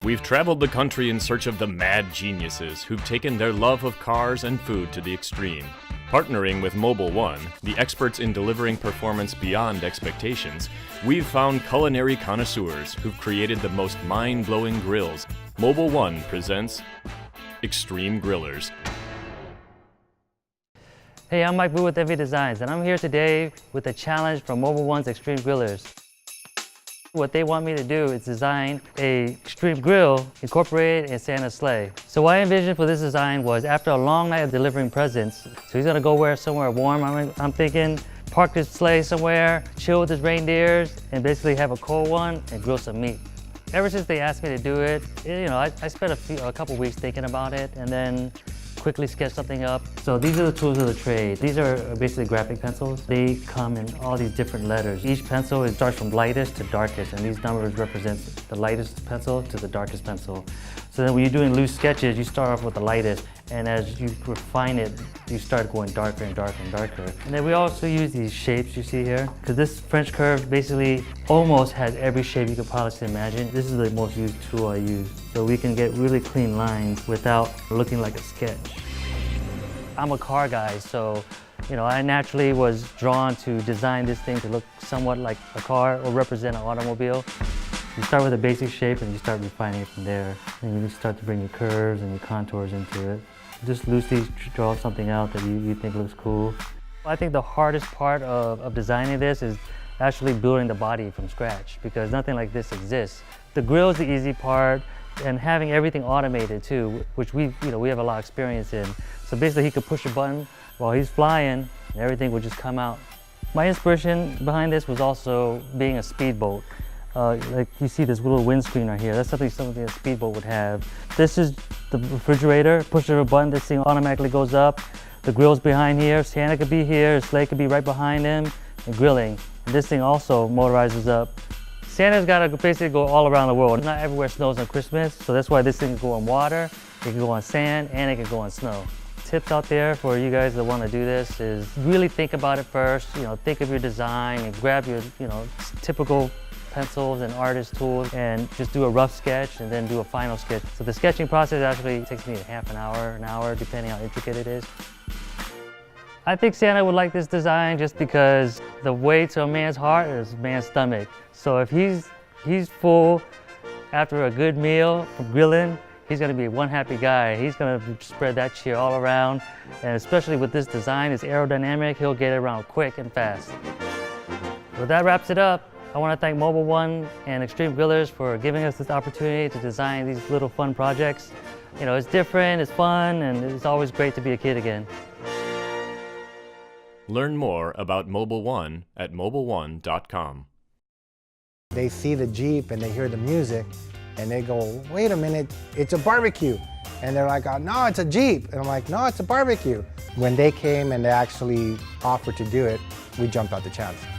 We've traveled the country in search of the mad geniuses who've taken their love of cars and food to the extreme. Partnering with Mobile One, the experts in delivering performance beyond expectations, we've found culinary connoisseurs who've created the most mind-blowing grills. Mobile One presents Extreme Grillers. Hey, I'm Mike Wu with Envy Designs, and I'm here today with a challenge from Mobile One's Extreme Grillers. What they want me to do is design a extreme grill incorporated in Santa's sleigh. So what I envisioned for this design was after a long night of delivering presents, so he's gonna go somewhere warm. I'm thinking park his sleigh somewhere, chill with his reindeers, and basically have a cold one and grill some meat. Ever since they asked me to do it, I spent a couple weeks thinking about it, and then quickly sketch something up. So these are the tools of the trade. These are basically graphic pencils. They come in all these different letters. Each pencil starts from lightest to darkest, and these numbers represent the lightest pencil to the darkest pencil. So then when you're doing loose sketches, you start off with the lightest, and as you refine it, you start going darker and darker and darker. And then we also use these shapes you see here, because this French curve basically almost has every shape you could possibly imagine. This is the most used tool I use, so we can get really clean lines without looking like a sketch. I'm a car guy, so I naturally was drawn to design this thing to look somewhat like a car or represent an automobile. You start with a basic shape and you start refining it from there. And you start to bring your curves and your contours into it. Just loosely draw something out that you think looks cool. I think the hardest part of designing this is actually building the body from scratch, because nothing like this exists. The grill is the easy part, and having everything automated too, which we have a lot of experience in. So basically he could push a button while he's flying and everything would just come out. My inspiration behind this was also being a speedboat. Like you see this little windscreen right here, that's something a speedboat would have. This is the refrigerator, push a button, this thing automatically goes up. The grill's behind here, Santa could be here, his sleigh could be right behind him, and grilling. And this thing also motorizes up. Santa's got to basically go all around the world. Not everywhere snows on Christmas, so that's why this thing can go on water, it can go on sand, and it can go on snow. Tips out there for you guys that want to do this is really think about it first. Think of your design and grab your typical pencils and artist tools and just do a rough sketch and then do a final sketch. So the sketching process actually takes me half an hour, depending how intricate it is. I think Santa would like this design just because the way to a man's heart is a man's stomach. So if he's full after a good meal from grilling, he's gonna be one happy guy. He's gonna spread that cheer all around. And especially with this design, it's aerodynamic, he'll get it around quick and fast. Well, that wraps it up. I want to thank Mobile One and Extreme Grillers for giving us this opportunity to design these little fun projects. It's different, it's fun, and it's always great to be a kid again. Learn more about Mobile One at mobileone.com. They see the Jeep and they hear the music and they go, wait a minute, it's a barbecue. And they're like, oh, no, it's a Jeep. And I'm like, no, it's a barbecue. When they came and they actually offered to do it, we jumped at the chance.